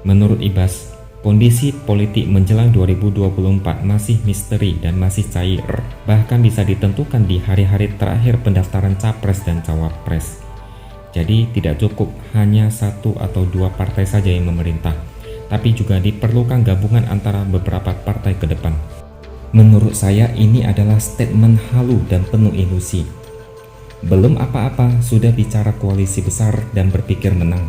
Menurut Ibas, kondisi politik menjelang 2024 masih misteri dan masih cair, bahkan bisa ditentukan di hari-hari terakhir pendaftaran capres dan cawapres. Jadi tidak cukup hanya satu atau dua partai saja yang memerintah, tapi juga diperlukan gabungan antara beberapa partai ke depan. Menurut saya ini adalah statement halu dan penuh ilusi. Belum apa-apa sudah bicara koalisi besar dan berpikir menang.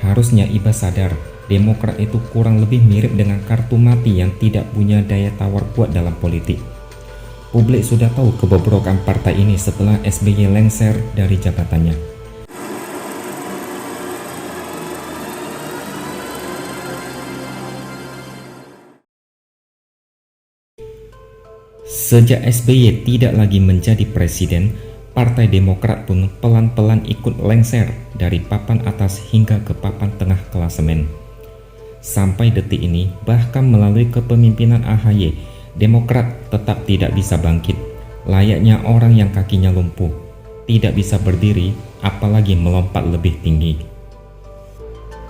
Harusnya Ibas sadar, Demokrat itu kurang lebih mirip dengan kartu mati yang tidak punya daya tawar kuat dalam politik. Publik sudah tahu kebobrokan partai ini setelah SBY lengser dari jabatannya. Sejak SBY tidak lagi menjadi presiden, Partai Demokrat pun pelan-pelan ikut lengser dari papan atas hingga ke papan tengah klasemen. Sampai detik ini, bahkan melalui kepemimpinan AHY, Demokrat tetap tidak bisa bangkit, layaknya orang yang kakinya lumpuh, tidak bisa berdiri, apalagi melompat lebih tinggi.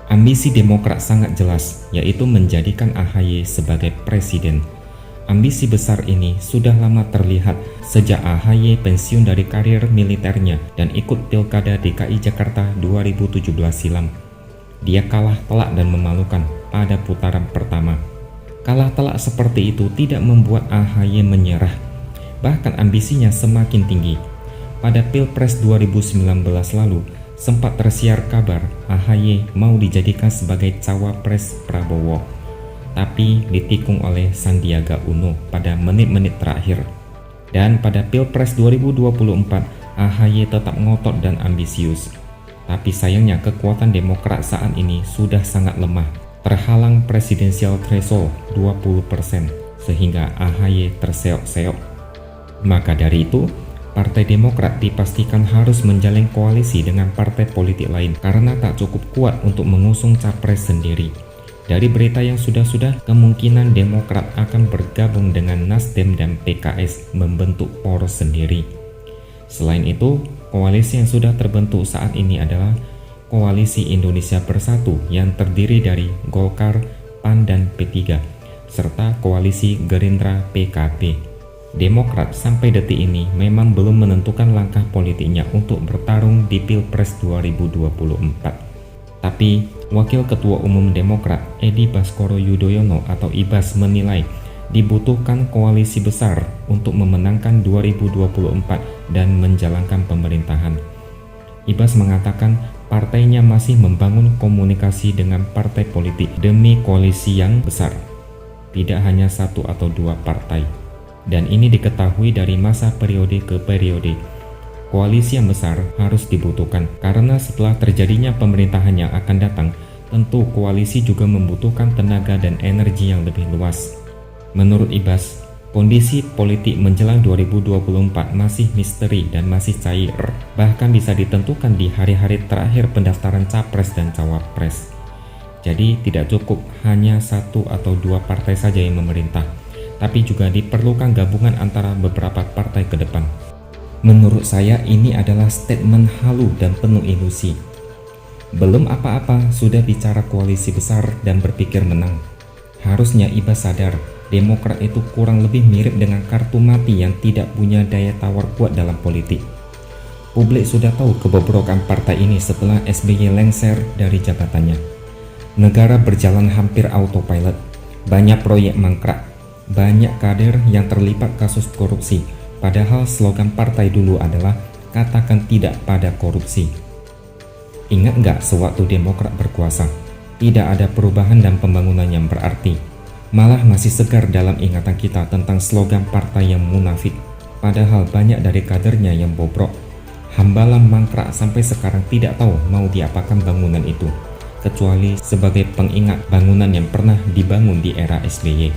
Ambisi Demokrat sangat jelas, yaitu menjadikan AHY sebagai presiden. Ambisi besar ini sudah lama terlihat sejak AHY pensiun dari karir militernya dan ikut Pilkada DKI Jakarta 2017 silam. Dia kalah telak dan memalukan pada putaran pertama. Kalah telak seperti itu tidak membuat AHY menyerah, bahkan ambisinya semakin tinggi. Pada Pilpres 2019 lalu, sempat tersiar kabar AHY mau dijadikan sebagai cawapres Prabowo, tapi ditikung oleh Sandiaga Uno pada menit-menit terakhir. Dan pada Pilpres 2024, AHY tetap ngotot dan ambisius. Tapi sayangnya kekuatan Demokrat saat ini sudah sangat lemah, terhalang presidensial threshold 20%, sehingga AHY terseok-seok. Maka dari itu, Partai Demokrat dipastikan harus menjalin koalisi dengan partai politik lain karena tak cukup kuat untuk mengusung capres sendiri. Dari berita yang sudah-sudah, kemungkinan Demokrat akan bergabung dengan Nasdem dan PKS membentuk poros sendiri. Selain itu, koalisi yang sudah terbentuk saat ini adalah Koalisi Indonesia Bersatu yang terdiri dari Golkar, PAN, dan P3, serta Koalisi Gerindra PKB. Demokrat sampai detik ini memang belum menentukan langkah politiknya untuk bertarung di Pilpres 2024. Tapi, Wakil Ketua Umum Demokrat Edi Baskoro Yudhoyono atau Ibas menilai dibutuhkan koalisi besar untuk memenangkan 2024 dan menjalankan pemerintahan. Ibas mengatakan partainya masih membangun komunikasi dengan partai politik demi koalisi yang besar, tidak hanya satu atau dua partai. Dan ini diketahui dari masa periode ke periode. Koalisi yang besar harus dibutuhkan karena setelah terjadinya pemerintahan yang akan datang, tentu koalisi juga membutuhkan tenaga dan energi yang lebih luas. Menurut Ibas, kondisi politik menjelang 2024 masih misteri dan masih cair, bahkan bisa ditentukan di hari-hari terakhir pendaftaran capres dan cawapres. Jadi tidak cukup hanya satu atau dua partai saja yang memerintah, tapi juga diperlukan gabungan antara beberapa partai ke depan. Menurut saya ini adalah statement halu dan penuh ilusi. Belum apa-apa sudah bicara koalisi besar dan berpikir menang. Harusnya Ibas sadar, Demokrat itu kurang lebih mirip dengan kartu mati yang tidak punya daya tawar kuat dalam politik. Publik sudah tahu kebobrokan partai ini setelah SBY lengser dari jabatannya. Negara berjalan hampir autopilot, banyak proyek mangkrak, banyak kader yang terlibat kasus korupsi, padahal slogan partai dulu adalah katakan tidak pada korupsi. Ingat nggak sewaktu Demokrat berkuasa? Tidak ada perubahan dan pembangunan yang berarti. Malah masih segar dalam ingatan kita tentang slogan partai yang munafik. Padahal banyak dari kadernya yang bobrok. Hambalang mangkrak sampai sekarang tidak tahu mau diapakan bangunan itu, kecuali sebagai pengingat bangunan yang pernah dibangun di era SBY.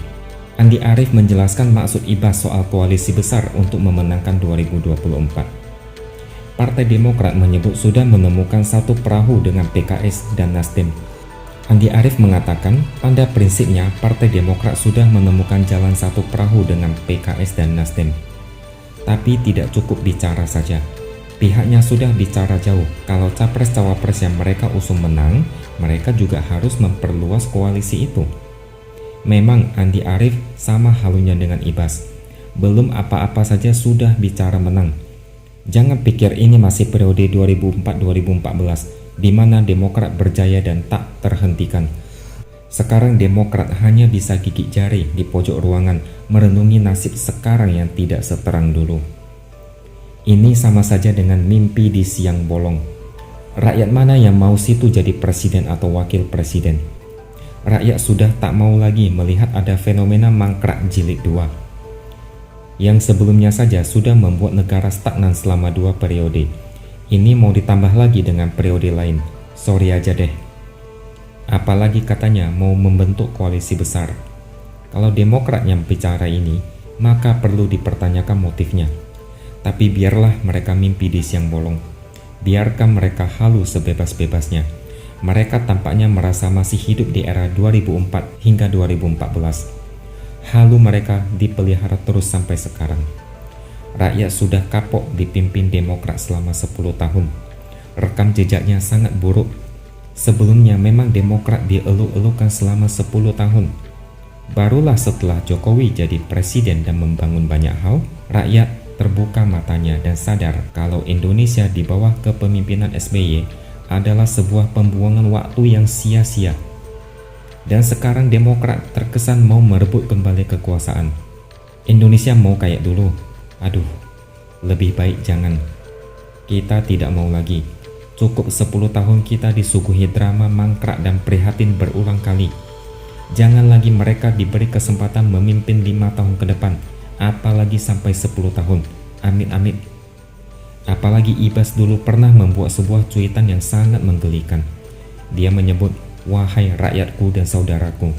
Andi Arief menjelaskan maksud Ibas soal koalisi besar untuk memenangkan 2024. Partai Demokrat menyebut sudah menemukan satu perahu dengan PKS dan Nasdem. Andi Arief mengatakan pada prinsipnya Partai Demokrat sudah menemukan jalan satu perahu dengan PKS dan Nasdem. Tapi tidak cukup bicara saja. Pihaknya sudah bicara jauh, kalau capres-cawapres yang mereka usung menang, mereka juga harus memperluas koalisi itu. Memang Andi Arief sama halunya dengan Ibas. Belum apa-apa saja sudah bicara menang. Jangan pikir ini masih periode 2004-2014, di mana Demokrat berjaya dan tak terhentikan. Sekarang Demokrat hanya bisa gigit jari di pojok ruangan merenungi nasib sekarang yang tidak seterang dulu. Ini sama saja dengan mimpi di siang bolong. Rakyat mana yang mau situ jadi presiden atau wakil presiden? Rakyat sudah tak mau lagi melihat ada fenomena mangkrak jilid 2. Yang sebelumnya saja sudah membuat negara stagnan selama 2 periode. Ini mau ditambah lagi dengan periode lain. Sorry aja deh. Apalagi katanya mau membentuk koalisi besar. Kalau Demokrat yang bicara ini, maka perlu dipertanyakan motifnya. Tapi biarlah mereka mimpi di siang bolong. Biarkan mereka halu sebebas-bebasnya. Mereka tampaknya merasa masih hidup di era 2004 hingga 2014. Halu mereka dipelihara terus sampai sekarang. Rakyat sudah kapok dipimpin Demokrat selama 10 tahun. Rekam jejaknya sangat buruk. Sebelumnya memang Demokrat dieluk-elukan selama 10 tahun. Barulah setelah Jokowi jadi presiden dan membangun banyak hal, rakyat terbuka matanya dan sadar kalau Indonesia di bawah kepemimpinan SBY adalah sebuah pembuangan waktu yang sia-sia. Dan sekarang Demokrat terkesan mau merebut kembali kekuasaan. Indonesia mau kayak dulu. Aduh, lebih baik jangan. Kita tidak mau lagi. Cukup 10 tahun kita disuguhi drama mangkrak dan prihatin berulang kali. Jangan lagi mereka diberi kesempatan memimpin 5 tahun ke depan, apalagi sampai 10 tahun. Amit-amit. Apalagi Ibas dulu pernah membuat sebuah cuitan yang sangat menggelikan. Dia menyebut, "Wahai rakyatku dan saudaraku,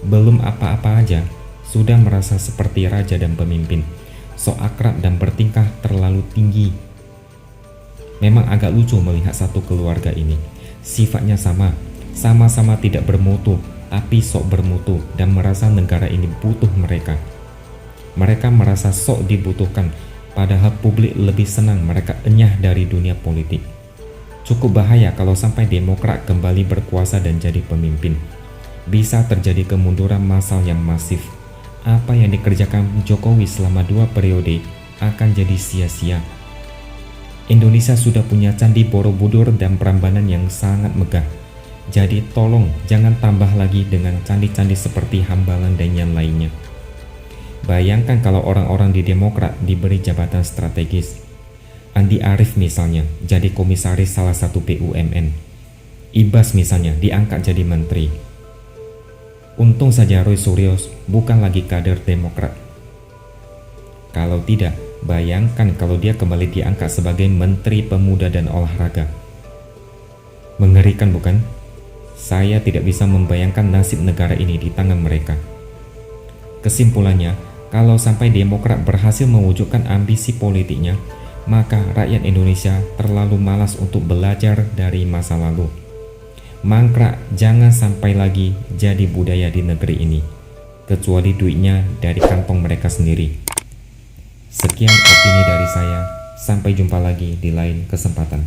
belum apa-apa aja sudah merasa seperti raja dan pemimpin. Sok akrab dan bertingkah terlalu tinggi." Memang agak lucu melihat satu keluarga ini. Sifatnya sama-sama tidak bermutu, tapi sok bermutu dan merasa negara ini butuh mereka. Mereka merasa sok dibutuhkan, padahal publik lebih senang mereka enyah dari dunia politik. Cukup bahaya kalau sampai Demokrat kembali berkuasa dan jadi pemimpin. Bisa terjadi kemunduran massal yang masif. Apa yang dikerjakan Jokowi selama 2 periode akan jadi sia-sia. Indonesia sudah punya Candi Borobudur dan Prambanan yang sangat megah. Jadi tolong jangan tambah lagi dengan candi-candi seperti Hambalang dan yang lainnya. Bayangkan kalau orang-orang di Demokrat diberi jabatan strategis. Andi Arief misalnya jadi komisaris salah satu BUMN. Ibas misalnya diangkat jadi menteri. Untung saja Roy Suryo bukan lagi kader Demokrat. Kalau tidak, bayangkan kalau dia kembali diangkat sebagai Menteri Pemuda dan Olahraga. Mengerikan bukan? Saya tidak bisa membayangkan nasib negara ini di tangan mereka. Kesimpulannya, kalau sampai Demokrat berhasil mewujudkan ambisi politiknya, maka rakyat Indonesia terlalu malas untuk belajar dari masa lalu. Mangkrak jangan sampai lagi jadi budaya di negeri ini, kecuali duitnya dari kantong mereka sendiri. Sekian opini dari saya, sampai jumpa lagi di lain kesempatan.